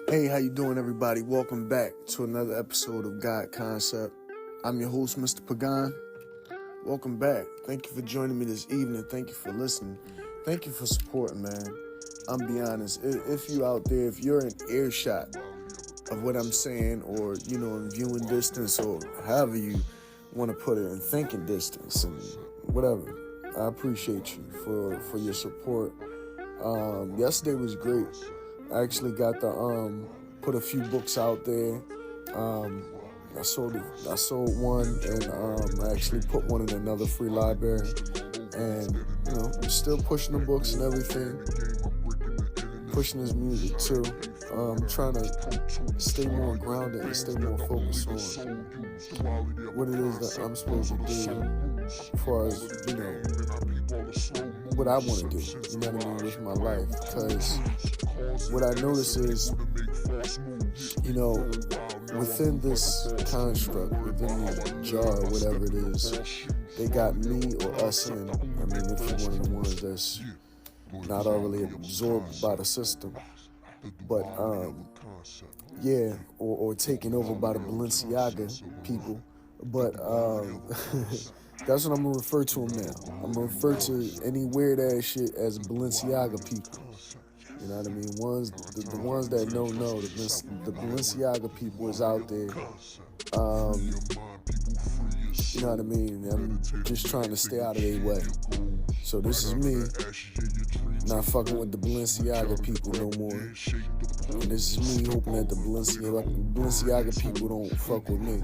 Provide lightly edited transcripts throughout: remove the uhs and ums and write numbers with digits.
Hey, how you doing, everybody? Welcome back to another episode of God Concept. I'm your host, Mr. Pagan. Welcome back. Thank you for joining me this evening. Thank you for listening. Thank you for supporting, man. I'm be honest. If you out there, if you're in earshot of what I'm saying, or in viewing distance, or however you want to put it, in thinking distance, and whatever, I appreciate you for your support. Yesterday was great. I actually got to put a few books out there. I sold one, and I actually put one in another free library. And I'm still pushing the books and everything, pushing his music too. Trying to stay more grounded and stay more focused on what it is that I'm supposed to do, as far as what I want to do. You know what I mean, with my life, because what I notice is, within this construct, within this jar, whatever it is, they got me or us in. I mean, if you're one of the ones that's not already absorbed by the system, but or taken over by the Balenciaga people. But that's what I'm gonna refer to them now. I'm gonna refer to any weird ass shit as Balenciaga people. You know what I mean? The ones that don't know, the Balenciaga people is out there. You know what I mean? I'm just trying to stay out of their way. So this is me, not fucking with the Balenciaga people no more. And this is me hoping that the Balenciaga people don't fuck with me.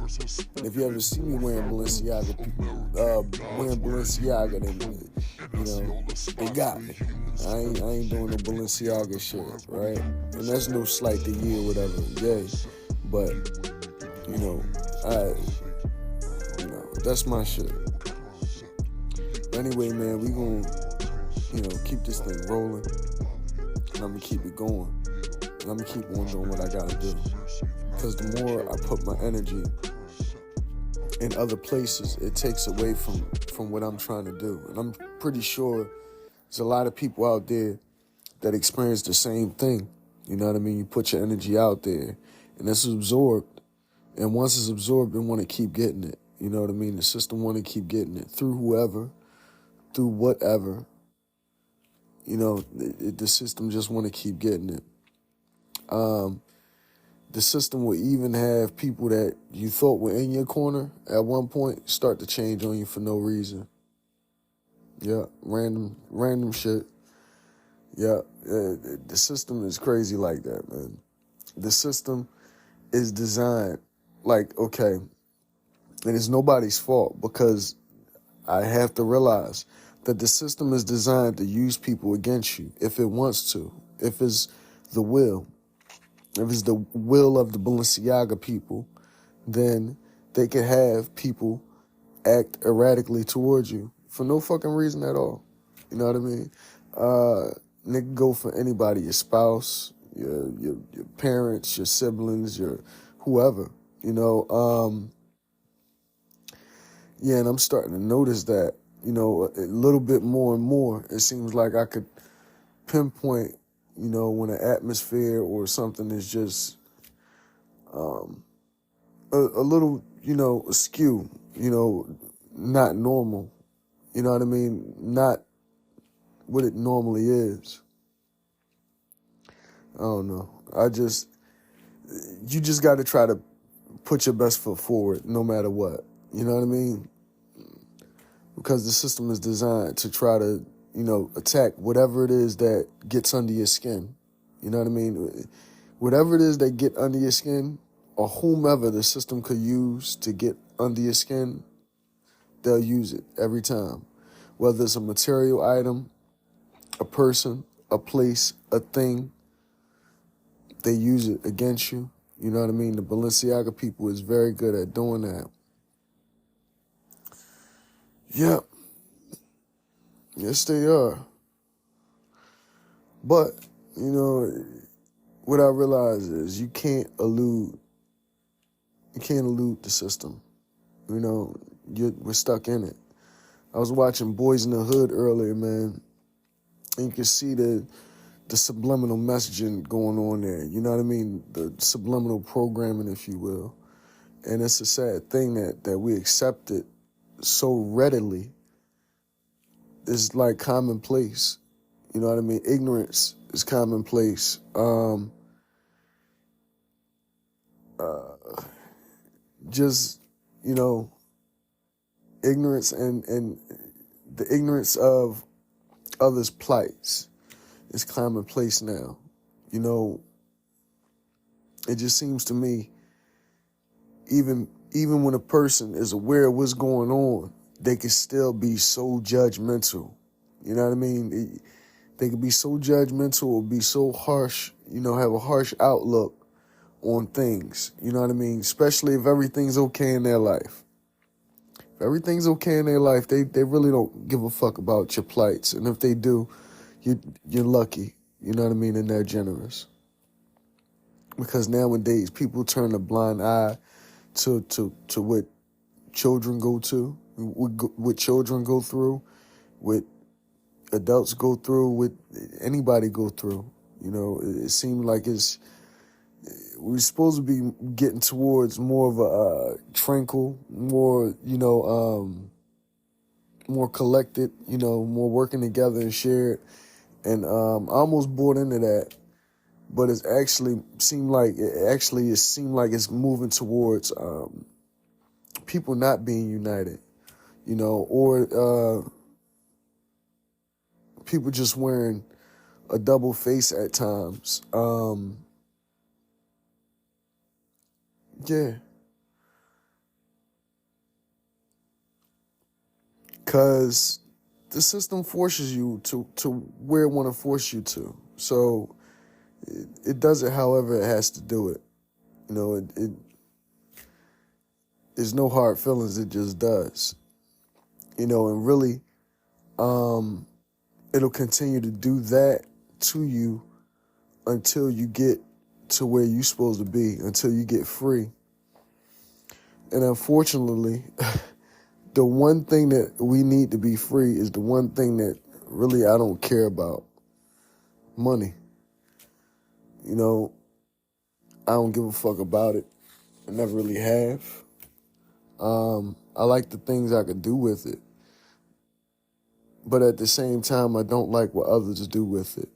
And if you ever see me wearing Balenciaga, then they got me. I ain't doing no Balenciaga shit, right? And that's no slight to you or whatever, yay. But that's my shit. But anyway, man, we gonna keep this thing rolling, and I'm gonna keep it going. And I'm going to keep on doing what I got to do. Because the more I put my energy in other places, it takes away from what I'm trying to do. And I'm pretty sure there's a lot of people out there that experience the same thing. You know what I mean? You put your energy out there, and it's absorbed. And once it's absorbed, they want to keep getting it. You know what I mean? The system want to keep getting it through whoever, through whatever. The system just want to keep getting it. The system will even have people that you thought were in your corner at one point start to change on you for no reason. Yeah, random shit. Yeah, the system is crazy like that, man. The system is designed okay, and it's nobody's fault, because I have to realize that the system is designed to use people against you if it wants to, if it's the will. If it's the will of the Balenciaga people, then they can have people act erratically towards you for no fucking reason at all. You know what I mean? They can go for anybody, your spouse, your parents, your siblings, your whoever. And I'm starting to notice that, a little bit more and more. It seems like I could pinpoint when an atmosphere or something is just a little, askew, not normal. You know what I mean? Not what it normally is. I don't know. You just got to try to put your best foot forward no matter what. You know what I mean? Because the system is designed to try to attack whatever it is that gets under your skin. You know what I mean? Whatever it is that get under your skin, or whomever the system could use to get under your skin, they'll use it every time. Whether it's a material item, a person, a place, a thing, they use it against you. You know what I mean? The Balenciaga people is very good at doing that. Yep. Yes, they are. But, what I realize is you can't elude the system. We're stuck in it. I was watching Boys in the Hood earlier, man, and you can see the the subliminal messaging going on there. You know what I mean? The subliminal programming, if you will. And it's a sad thing that we accept it so readily. It's like commonplace. You know what I mean? Ignorance is commonplace. Just, you know, ignorance and the ignorance of others' plights is commonplace now. You know, it just seems to me, even when a person is aware of what's going on, they can still be so judgmental. You know what I mean? They can be so judgmental or be so harsh, you know, have a harsh outlook on things. You know what I mean? Especially if everything's okay in their life. If everything's okay in their life, they really don't give a fuck about your plights. And if they do, you're lucky. You know what I mean? And they're generous. Because nowadays, people turn a blind eye to what children go to, what children go through, what adults go through, what anybody go through. You know, it seems like we're supposed to be getting towards more of a tranquil, more, you know, more collected, you know, more working together and shared. And I almost bought into that, but it seemed like it's moving towards people not being united, you know, or people just wearing a double face at times. Yeah. Because the system forces you to where it want to force you to. So it does it however it has to do it. You know, there's no hard feelings, it just does. You know, and really, it'll continue to do that to you until you get to where you're supposed to be, until you get free. And unfortunately, the one thing that we need to be free is the one thing that really I don't care about. Money. You know, I don't give a fuck about it. I never really have. I like the things I could do with it. But at the same time, I don't like what others do with it.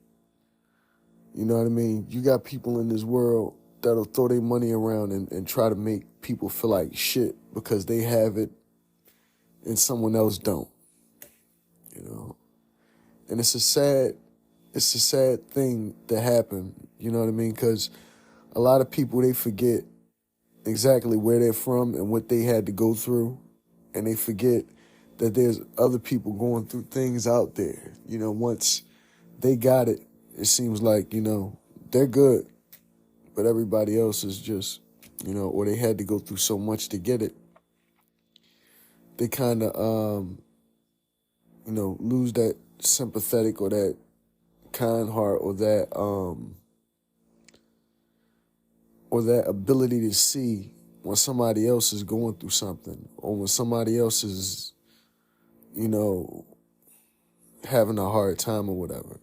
You know what I mean? You got people in this world that'll throw their money around and try to make people feel like shit because they have it and someone else don't. You know? And it's a sad thing to happen. You know what I mean? Because a lot of people, they forget exactly where they're from and what they had to go through. And they forget that there's other people going through things out there. You know, once they got it, it seems like, you know, they're good. But everybody else is just, you know, or they had to go through so much to get it. They kind of, you know, lose that sympathetic or that kind heart or that ability to see when somebody else is going through something or when somebody else is, you know, having a hard time or whatever.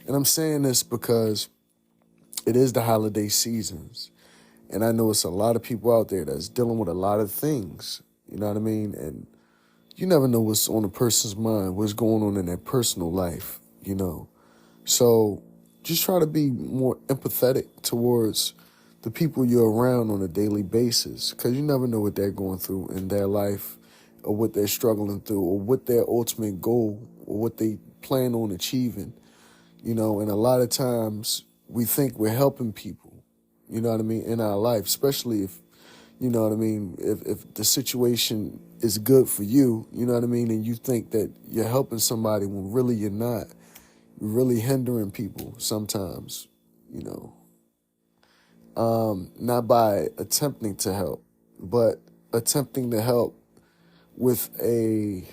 And I'm saying this because it is the holiday seasons. And I know it's a lot of people out there that's dealing with a lot of things. You know what I mean? And you never know what's on a person's mind, what's going on in their personal life, you know. So just try to be more empathetic towards the people you're around on a daily basis, because you never know what they're going through in their life or what they're struggling through or what their ultimate goal or what they plan on achieving, you know. And a lot of times we think we're helping people, you know what I mean, in our life, especially if, you know what I mean, if the situation is good for you, you know what I mean, and you think that you're helping somebody when really you're not. You're really hindering people sometimes, you know. Not by attempting to help, but attempting to help with an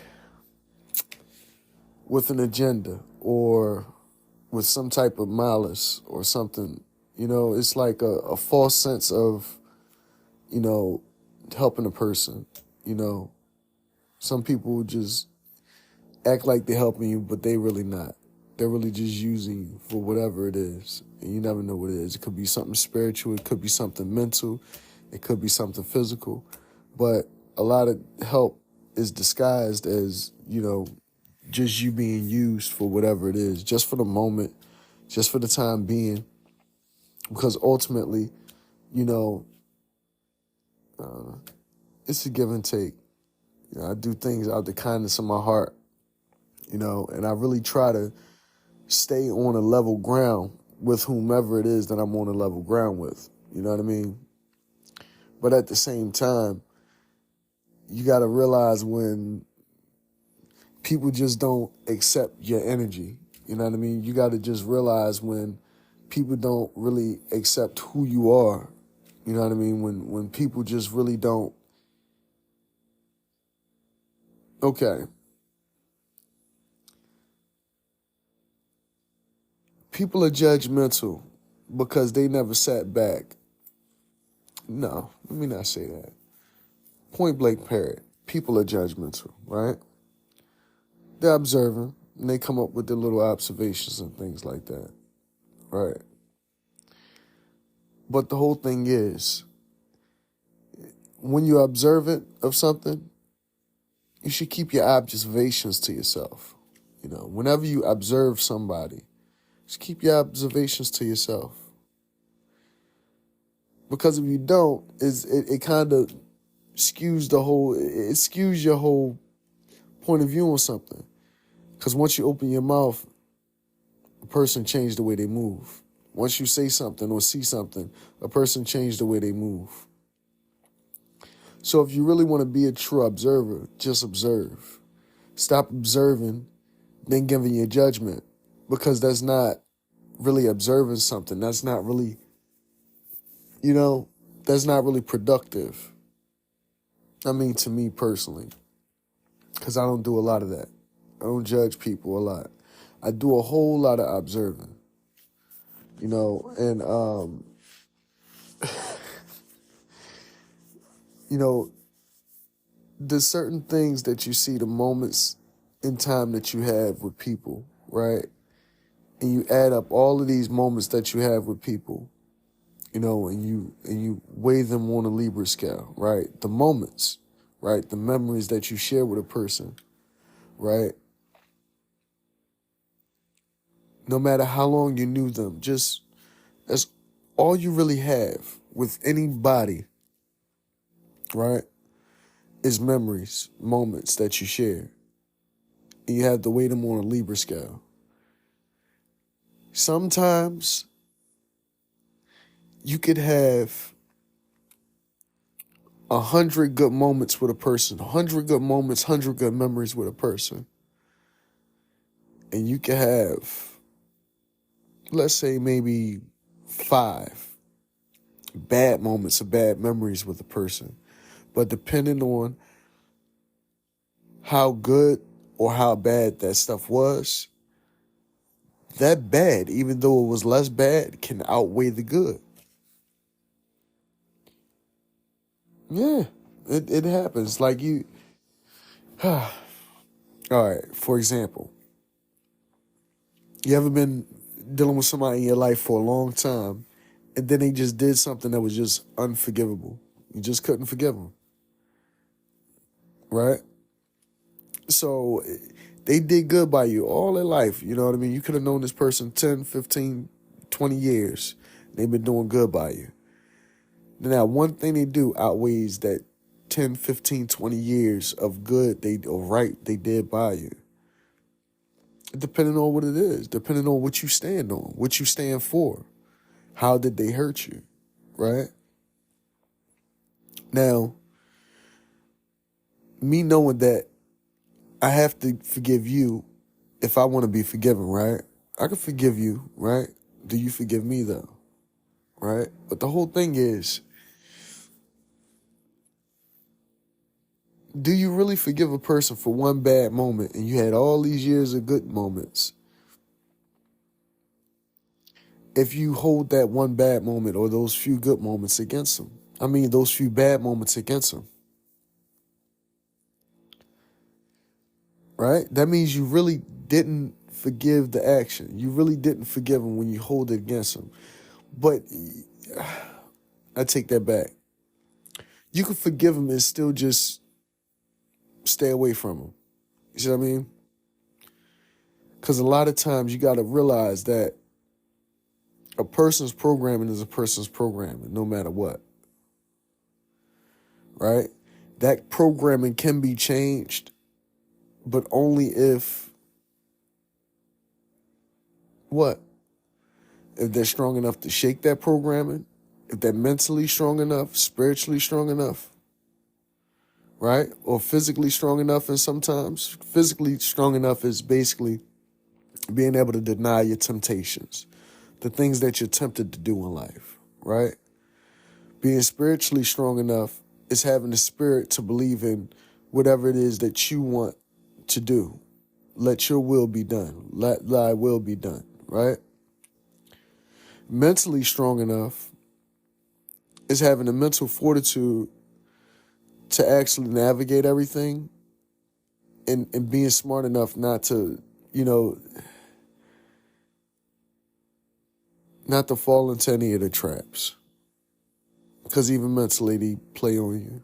agenda or with some type of malice or something. You know, it's like a false sense of, you know, helping a person. You know, some people just act like they're helping you, but they really not. They're really just using you for whatever it is. And you never know what it is. It could be something spiritual. It could be something mental. It could be something physical. But a lot of help is disguised as, just you being used for whatever it is, just for the moment, just for the time being. Because ultimately, it's a give and take. I do things out of the kindness of my heart, and I really try to stay on a level ground with whomever it is that I'm on a level ground with. You know what I mean? But at the same time, you got to realize when people just don't accept your energy. You know what I mean? You got to just realize when people don't really accept who you are. You know what I mean? When people just really don't. Okay. People are judgmental because they never sat back. No, let me not say that. Point blank period. People are judgmental, right? They're observing, and they come up with their little observations and things like that, right? But the whole thing is, when you're observant of something, you should keep your observations to yourself. Whenever you observe somebody, just keep your observations to yourself. Because if you don't, it kind of skews your whole point of view on something. Because once you open your mouth, a person changes the way they move. Once you say something or see something, a person changes the way they move. So if you really want to be a true observer, just observe. Stop observing, then giving your judgment. Because that's not really observing something. That's not really, that's not really productive. I mean, to me personally. Because I don't do a lot of that. I don't judge people a lot. I do a whole lot of observing. And, there's certain things that you see, the moments in time that you have with people, right? And you add up all of these moments that you have with people, and you weigh them on a Libra scale, right? The moments, right? The memories that you share with a person, right? No matter how long you knew them, that's all you really have with anybody, right? Is memories, moments that you share. And you have to weigh them on a Libra scale. Sometimes you could have 100 good moments with a person, 100 good moments, 100 good memories with a person. And you could have, let's say, maybe 5 bad moments or bad memories with a person. But depending on how good or how bad that stuff was, that bad, even though it was less bad, can outweigh the good. Yeah, it happens. Like all right, for example, you ever been dealing with somebody in your life for a long time, and then they just did something that was just unforgivable. You just couldn't forgive them, right? So they did good by you all their life, you know what I mean? You could have known this person 10, 15, 20 years. They've been doing good by you. Now, one thing they do outweighs that 10, 15, 20 years of good or right they did by you. Depending on what it is, depending on what you stand on, what you stand for. How did they hurt you, right? Now, me knowing that I have to forgive you if I want to be forgiven, right? I can forgive you, right? Do you forgive me, though? Right? But the whole thing is, do you really forgive a person for one bad moment and you had all these years of good moments? If you hold that one bad moment or those few good moments against them. I mean, those few bad moments against them. Right? That means you really didn't forgive the action. You really didn't forgive him when you hold it against him. But I take that back. You can forgive him and still just stay away from him. You see what I mean? Because a lot of times you got to realize that a person's programming is a person's programming, no matter what. Right? That programming can be changed, but only if what? If they're strong enough to shake that programming, if they're mentally strong enough, spiritually strong enough, right? Or physically strong enough, and sometimes physically strong enough is basically being able to deny your temptations, the things that you're tempted to do in life, right? Being spiritually strong enough is having the spirit to believe in whatever it is that you want to do. Let your will be done. Let thy will be done, right? Mentally strong enough is having the mental fortitude to actually navigate everything and being smart enough not to, not to fall into any of the traps. Because even mentally, they play on you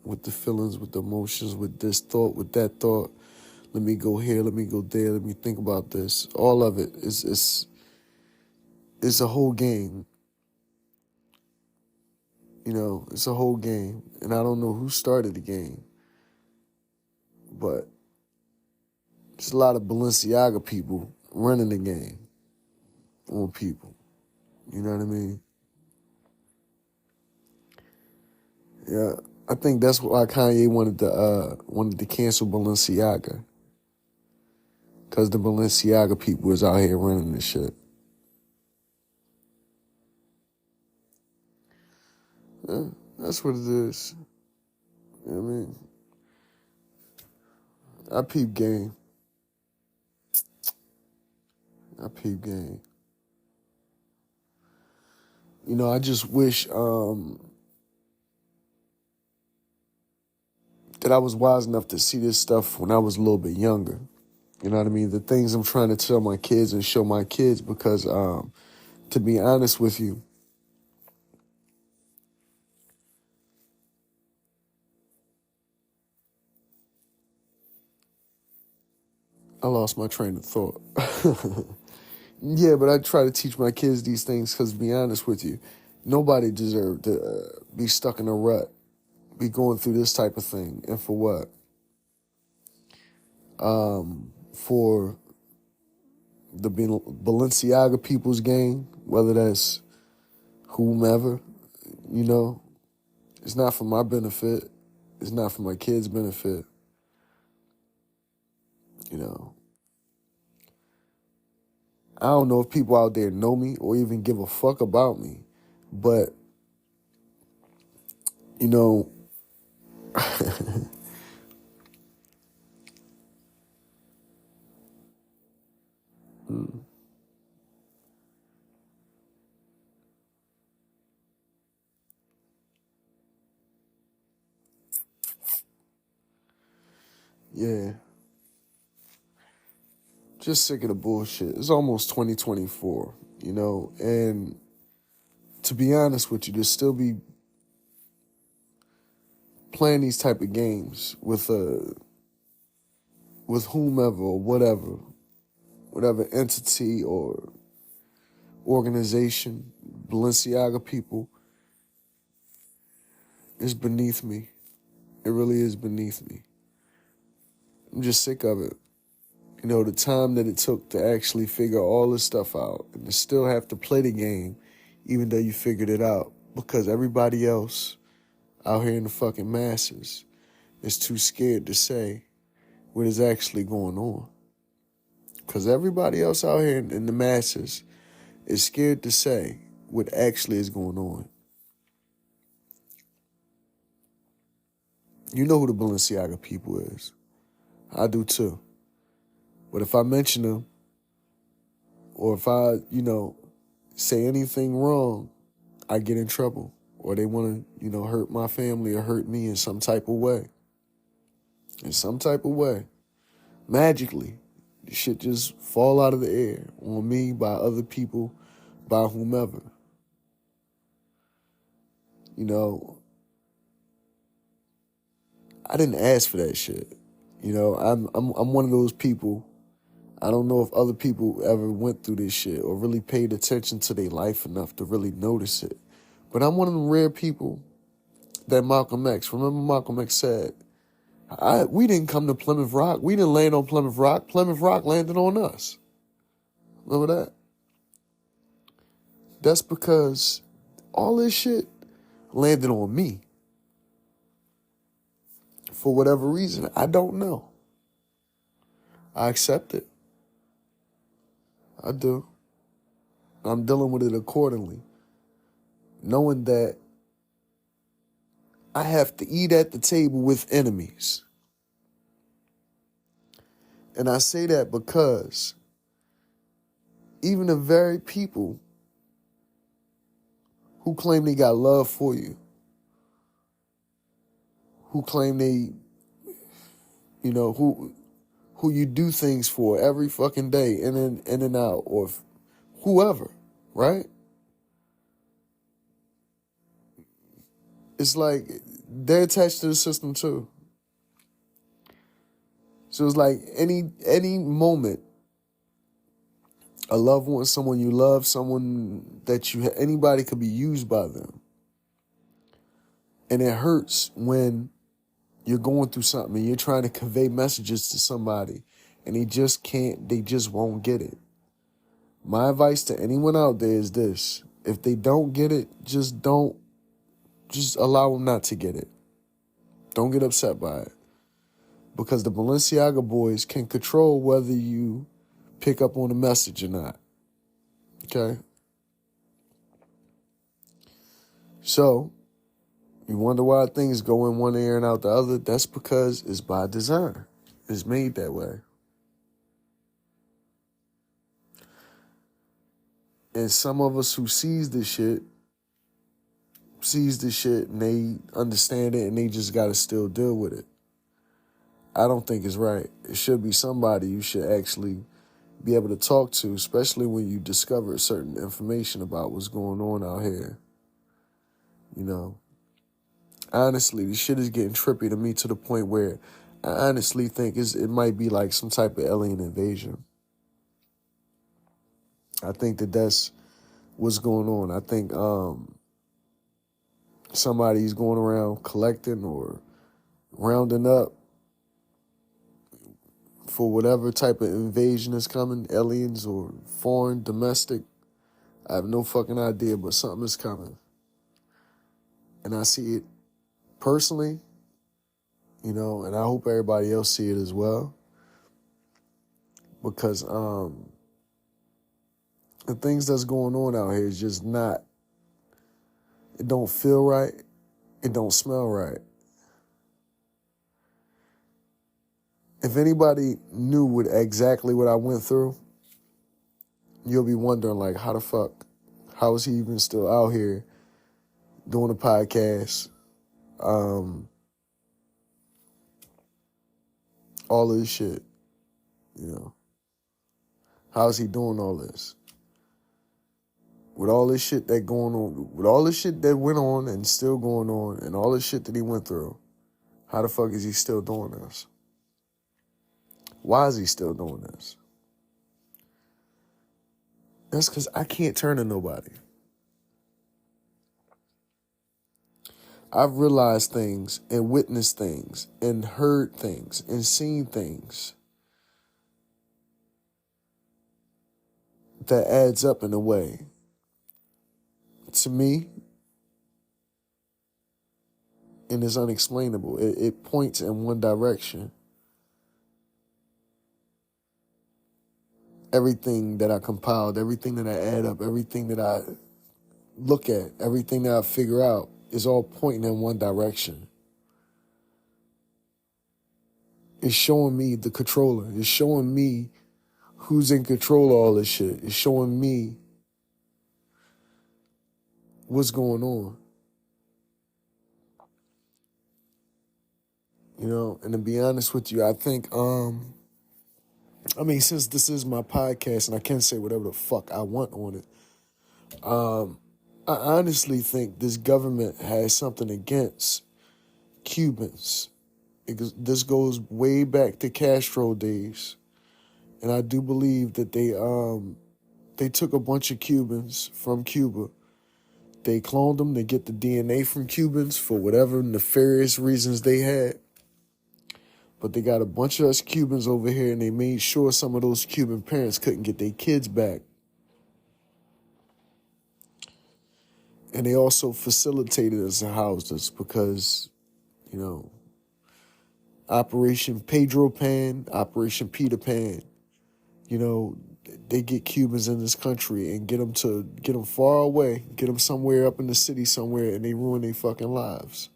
with the feelings, with the emotions, with this thought, with that thought. Let me go here, let me go there, let me think about this. All of it is a whole game. It's a whole game. And I don't know who started the game, but there's a lot of Balenciaga people running the game on people. You know what I mean? Yeah, I think that's why Kanye wanted to cancel Balenciaga, because the Balenciaga people is out here running this shit. Yeah, that's what it is. You know what I mean? I peep game. I just wish that I was wise enough to see this stuff when I was a little bit younger. You know what I mean? The things I'm trying to tell my kids and show my kids, because to be honest with you, I lost my train of thought. Yeah, but I try to teach my kids these things because, to be honest with you, nobody deserved to be stuck in a rut, be going through this type of thing. And for what? For the Balenciaga people's game, whether that's whomever, it's not for my benefit. It's not for my kids' benefit. I don't know if people out there know me or even give a fuck about me, but, yeah, just sick of the bullshit. It's almost 2024, and to be honest with you, to still be playing these type of games with whomever or whatever entity or organization, Balenciaga people, is beneath me. It really is beneath me. I'm just sick of it. The time that it took to actually figure all this stuff out and to still have to play the game even though you figured it out, because everybody else out here in the fucking masses is too scared to say what is actually going on. Because everybody else out here in the masses is scared to say what actually is going on. You know who the Balenciaga people is. I do too. But if I mention them, or if I, say anything wrong, I get in trouble. Or they want to, hurt my family or hurt me in some type of way. Magically. Shit just fall out of the air on me, by other people, by whomever. You know, I didn't ask for that shit. You know, I'm one of those people. I don't know if other people ever went through this shit or really paid attention to their life enough to really notice it. But I'm one of them rare people that Malcolm X, remember Malcolm X said, we didn't come to Plymouth Rock. We didn't land on Plymouth Rock. Plymouth Rock landed on us. Remember that? That's because all this shit landed on me. For whatever reason, I don't know. I accept it. I do. I'm dealing with it accordingly, knowing that I have to eat at the table with enemies. And I say that because even the very people who claim they got love for you, who claim they, you know, who you do things for every fucking day, in and out, or whoever, right? It's like they're attached to the system too. So it's like any moment, a loved one, someone you love, someone that anybody could be used by them. And it hurts when you're going through something and you're trying to convey messages to somebody and they just won't get it. My advice to anyone out there is this: if they don't get it, just allow them not to get it. Don't get upset by it. Because the Balenciaga boys can control whether you pick up on the message or not. Okay? So, you wonder why things go in one ear and out the other? That's because it's by design. It's made that way. And some of us who sees this shit and they understand it and they just got to still deal with it. I don't think it's right. It should be somebody you should actually be able to talk to, especially when you discover certain information about what's going on out here. You know, honestly, this shit is getting trippy to me to the point where I honestly think it might be like some type of alien invasion. I think that's what's going on. I think somebody's going around collecting or rounding up for whatever type of invasion is coming, aliens or foreign, domestic. I have no fucking idea, but something is coming. And I see it personally, you know, and I hope everybody else see it as well. Because the things that's going on out here is just not, it don't feel right, it don't smell right. If anybody knew exactly what I went through, you'll be wondering, like, how the fuck, how is he even still out here doing a podcast? All of this shit, you know. How is he doing all this? With all this shit that going on, with all this shit that went on and still going on, and all this shit that he went through, how the fuck is he still doing this? Why is he still doing this? That's because I can't turn to nobody. I've realized things and witnessed things and heard things and seen things that adds up in a way. To me, and it's unexplainable. It points in one direction. Everything that I compiled, everything that I add up, everything that I look at, everything that I figure out is all pointing in one direction. It's showing me the controller. It's showing me who's in control of all this shit. It's showing me what's going on. You know, and to be honest with you, I think I mean, since this is my podcast and I can say whatever the fuck I want on it, I honestly think this government has something against Cubans. This goes way back to Castro days, and I do believe that they took a bunch of Cubans from Cuba. They cloned them to get the DNA from Cubans for whatever nefarious reasons they had. But they got a bunch of us Cubans over here, and they made sure some of those Cuban parents couldn't get their kids back. And they also facilitated us and housed us because, you know, Operation Pedro Pan, Operation Peter Pan, you know, they get Cubans in this country and get them far away, get them somewhere up in the city somewhere, and they ruin their fucking lives.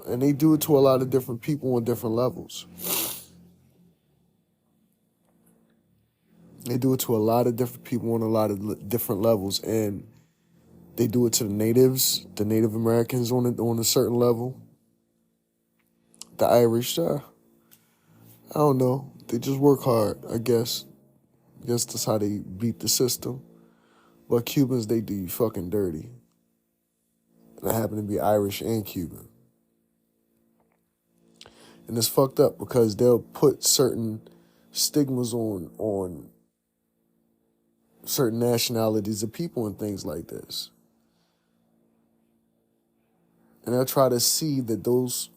And they do it to a lot of different people on different levels. They do it to a lot of different people on a lot of different levels, and they do it to the natives, the Native Americans on a certain level. The Irish, I don't know. They just work hard, I guess. I guess that's how they beat the system. But Cubans, they do you fucking dirty. And I happen to be Irish and Cuban. And it's fucked up because they'll put certain stigmas on certain nationalities of people and things like this. And they'll try to see that those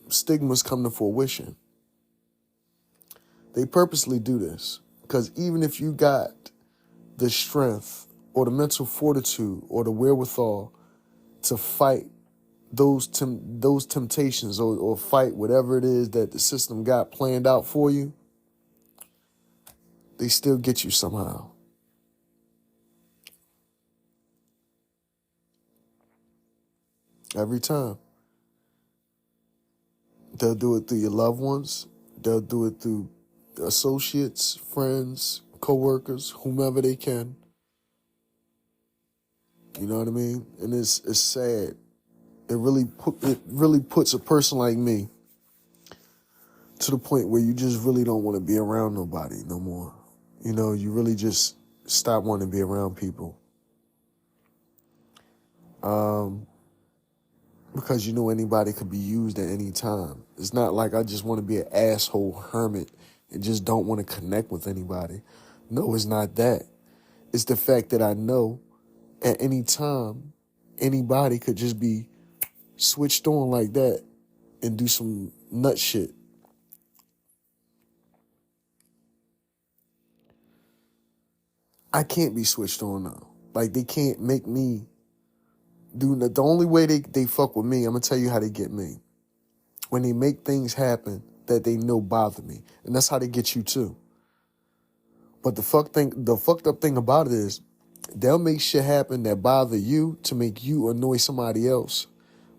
stigmas come to fruition. They purposely do this because even if you got the strength or the mental fortitude or the wherewithal to fight those temptations or fight whatever it is that the system got planned out for you, they still get you somehow. Every time. They'll do it through your loved ones. They'll do it through associates, friends, co-workers, whomever they can. You know what I mean? And it's sad. It really puts a person like me to the point where you just really don't want to be around nobody no more. You know, you really just stop wanting to be around people. Because you know anybody could be used at any time. It's not like I just want to be an asshole hermit and just don't want to connect with anybody. No, it's not that. It's the fact that I know at any time anybody could just be switched on like that and do some nut shit. I can't be switched on though. Like they can't make me do the only way they fuck with me, I'm gonna tell you how they get me. When they make things happen that they know bother me. And that's how they get you too. But the fucked up thing about it is they'll make shit happen that bother you to make you annoy somebody else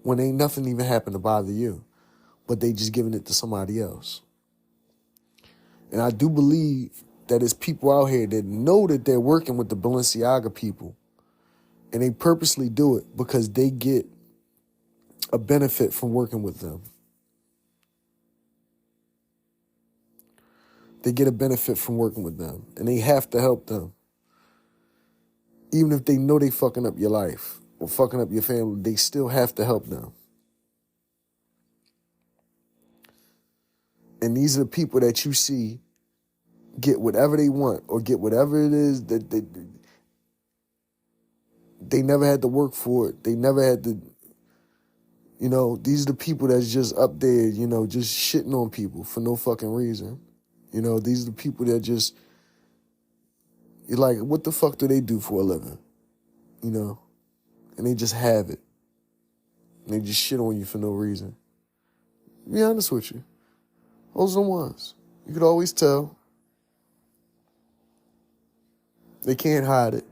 when ain't nothing even happened to bother you. But they just giving it to somebody else. And I do believe that there's people out here that know that they're working with the Balenciaga people. And they purposely do it because they get a benefit from working with them. They get a benefit from working with them. And they have to help them. Even if they know they fucking up your life or fucking up your family, they still have to help them. And these are the people that you see get whatever they want or get whatever it is that they never had to work for it. They never had to, you know, these are the people that's just up there, you know, just shitting on people for no fucking reason. You know, these are the people that just, you're like, what the fuck do they do for a living? You know, and they just have it. And they just shit on you for no reason. To be honest with you, those are the ones. You could always tell. They can't hide it.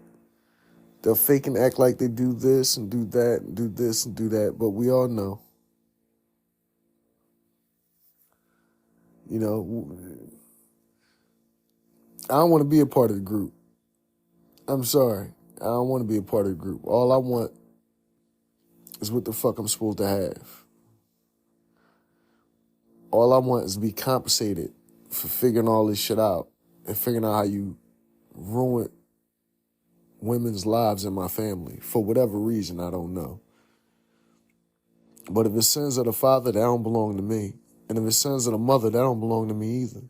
They'll fake and act like they do this and do that and do this and do that, but we all know. You know, I don't want to be a part of the group. I'm sorry. I don't want to be a part of the group. All I want is what the fuck I'm supposed to have. All I want is to be compensated for figuring all this shit out and figuring out how you ruin women's lives in my family for whatever reason, I don't know. But if it's sins of the father, that don't belong to me. And if it's sins of the mother, that don't belong to me either.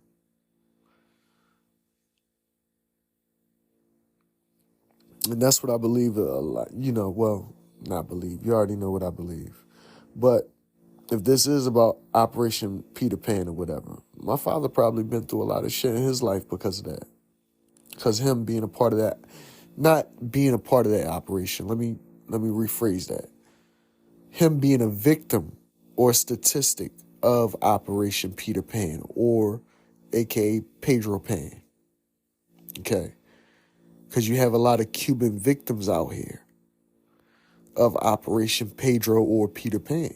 And that's what I believe a lot, well, not believe. You already know what I believe. But if this is about Operation Peter Pan or whatever, my father probably been through a lot of shit in his life because of that. Because him being a part of that, not being a part of that operation. Let me rephrase that. Him being a victim or statistic of Operation Peter Pan, or aka Pedro Pan. Okay. Because you have a lot of Cuban victims out here of Operation Pedro or Peter Pan.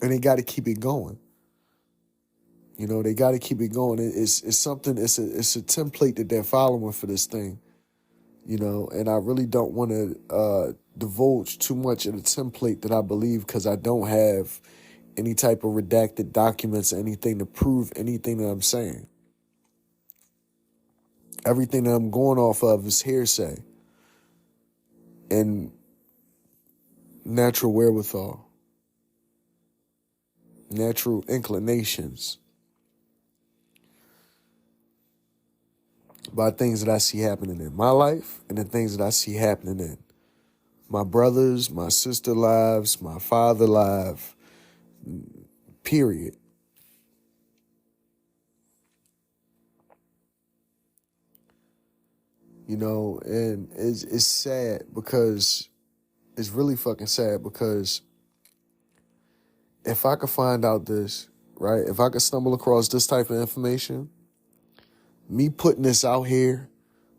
And they got to keep it going. They got to keep it going. It's something, it's a template that they're following for this thing. And I really don't want to divulge too much of the template that I believe, because I don't have any type of redacted documents or anything to prove anything that I'm saying. Everything that I'm going off of is hearsay and natural wherewithal, natural inclinations by things that I see happening in my life and the things that I see happening in my brothers, my sister lives, my father life, period. And it's sad, because it's really fucking sad, because if I could find out this, right, if I could stumble across this type of information, me putting this out here,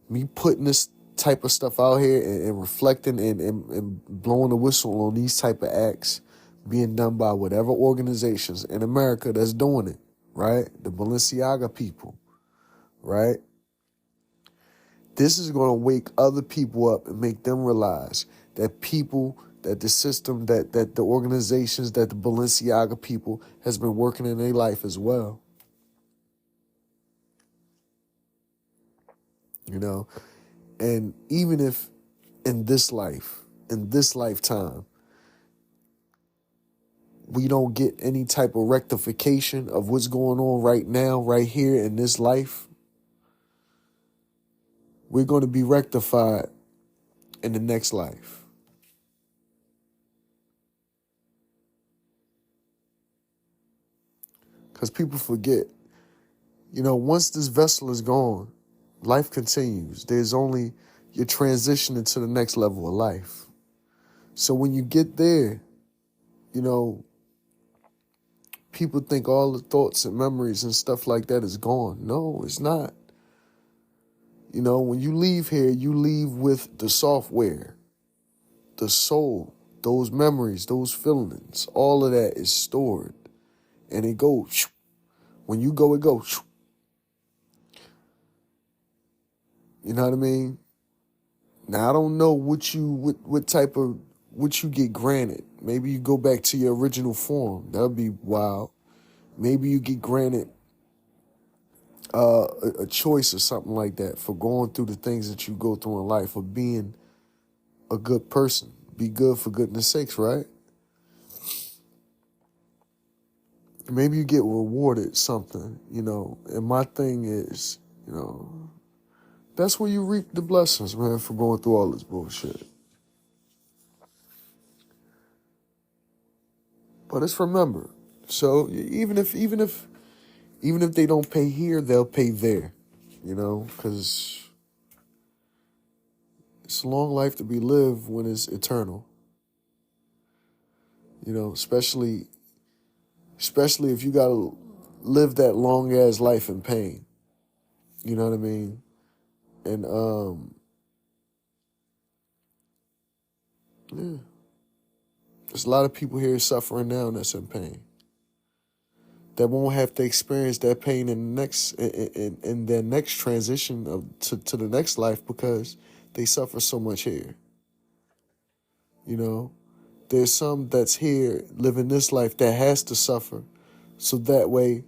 me putting this type of stuff out here and reflecting and blowing the whistle on these type of acts being done by whatever organizations in America that's doing it, right? The Balenciaga people, right? This is going to wake other people up and make them realize that that the system, that the organizations, that the Balenciaga people has been working in their life as well. And even if in this lifetime, we don't get any type of rectification of what's going on right now, right here in this life, we're going to be rectified in the next life. Because people forget, once this vessel is gone, life continues. There's only you're transitioning to the next level of life. So when you get there, people think all the thoughts and memories and stuff like that is gone. No, it's not. When you leave here, you leave with the software, the soul, those memories, those feelings, all of that is stored. And it goes, when you go, it goes. You know what I mean? Now, I don't know what you get granted. Maybe you go back to your original form. That would be wild. Maybe you get granted a choice or something like that for going through the things that you go through in life, or being a good person. Be good for goodness sakes, right? Maybe you get rewarded something, and my thing is, that's where you reap the blessings, man, for going through all this bullshit. But it's remembered. So even if they don't pay here, they'll pay there, because it's a long life to be lived when it's eternal. Especially if you got to live that long-ass life in pain. You know what I mean? And, yeah. There's a lot of people here suffering now that's in pain, that won't have to experience that pain in their next transition to the next life, because they suffer so much here. There's some that's here living this life that has to suffer, so that way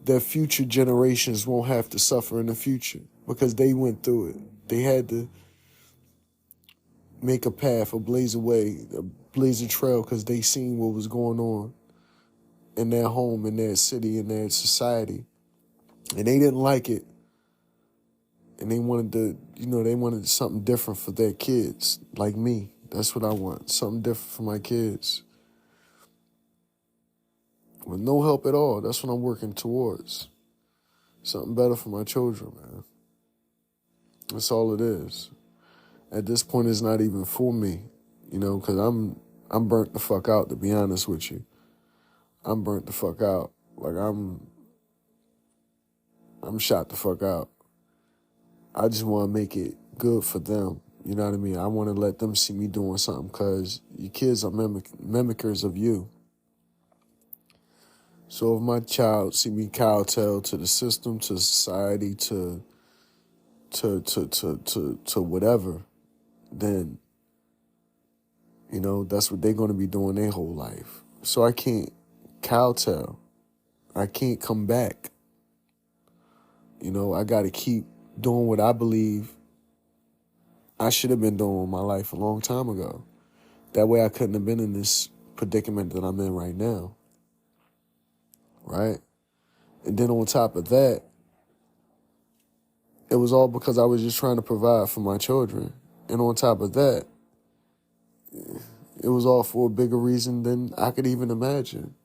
their future generations won't have to suffer in the future because they went through it. They had to make a path, a blaze a way, a blaze a trail because they seen what was going on in their home, in their city, in their society. And they didn't like it. And they wanted they wanted something different for their kids, like me. That's what I want, something different for my kids. With no help at all, that's what I'm working towards. Something better for my children, man. That's all it is. At this point, it's not even for me, because I'm burnt the fuck out, to be honest with you. I'm burnt the fuck out. Like, I'm shot the fuck out. I just want to make it good for them. You know what I mean? I want to let them see me doing something because your kids are mimickers of you. So if my child see me kowtow to the system, to society, to whatever, then, that's what they're going to be doing their whole life. So I can't kowtow. I can't come back. I got to keep doing what I believe I should have been doing with my life a long time ago. That way I couldn't have been in this predicament that I'm in right now. Right? And then on top of that, it was all because I was just trying to provide for my children. And on top of that, it was all for a bigger reason than I could even imagine.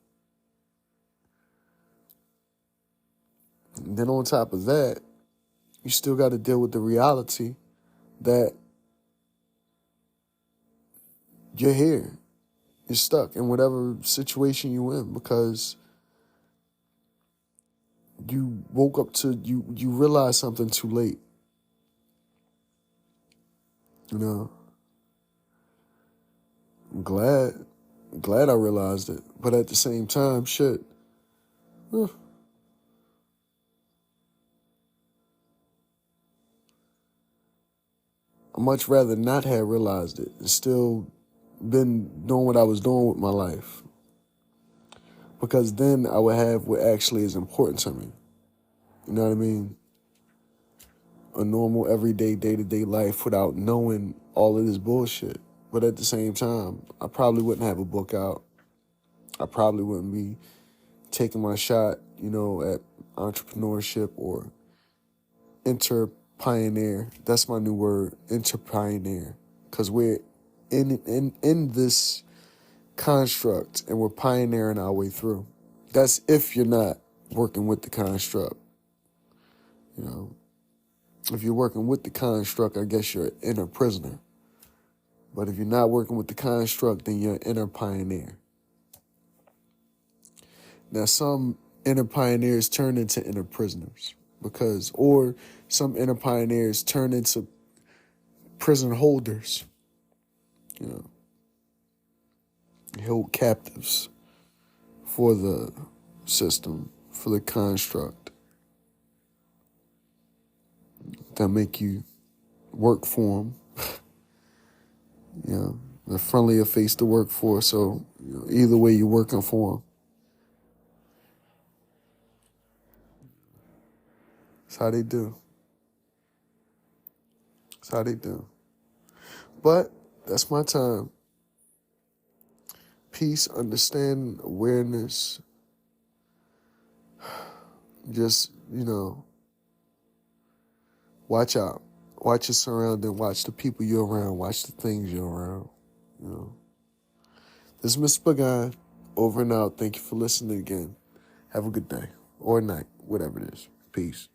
And then on top of that, you still got to deal with the reality that you're here. You're stuck in whatever situation you're in because you woke up to, you realized something too late. I'm glad I realized it. But at the same time, shit. I'd much rather not have realized it and still been doing what I was doing with my life. Because then I would have what actually is important to me. You know what I mean? A normal, everyday, day-to-day life without knowing all of this bullshit. But at the same time, I probably wouldn't have a book out. I probably wouldn't be taking my shot, at entrepreneurship or inter-pioneer. That's my new word, inter-pioneer. Because we're in this construct and we're pioneering our way through. That's if you're not working with the construct. If you're working with the construct, I guess you're an inner prisoner. But if you're not working with the construct, then you're an inner pioneer. Now, some inner pioneers turn into inner prisoners or some inner pioneers turn into prison holders. Held captives for the system, for the construct that make you work for them. They're friendlier face to work for, so either way you're working for them. That's how they do. That's how they do. But that's my time. Peace, understanding, awareness. Just, watch out. Watch your surrounding. Watch the people you're around. Watch the things you're around. This is Mr. Pagan. Over and out. Thank you for listening again. Have a good day or night, whatever it is. Peace.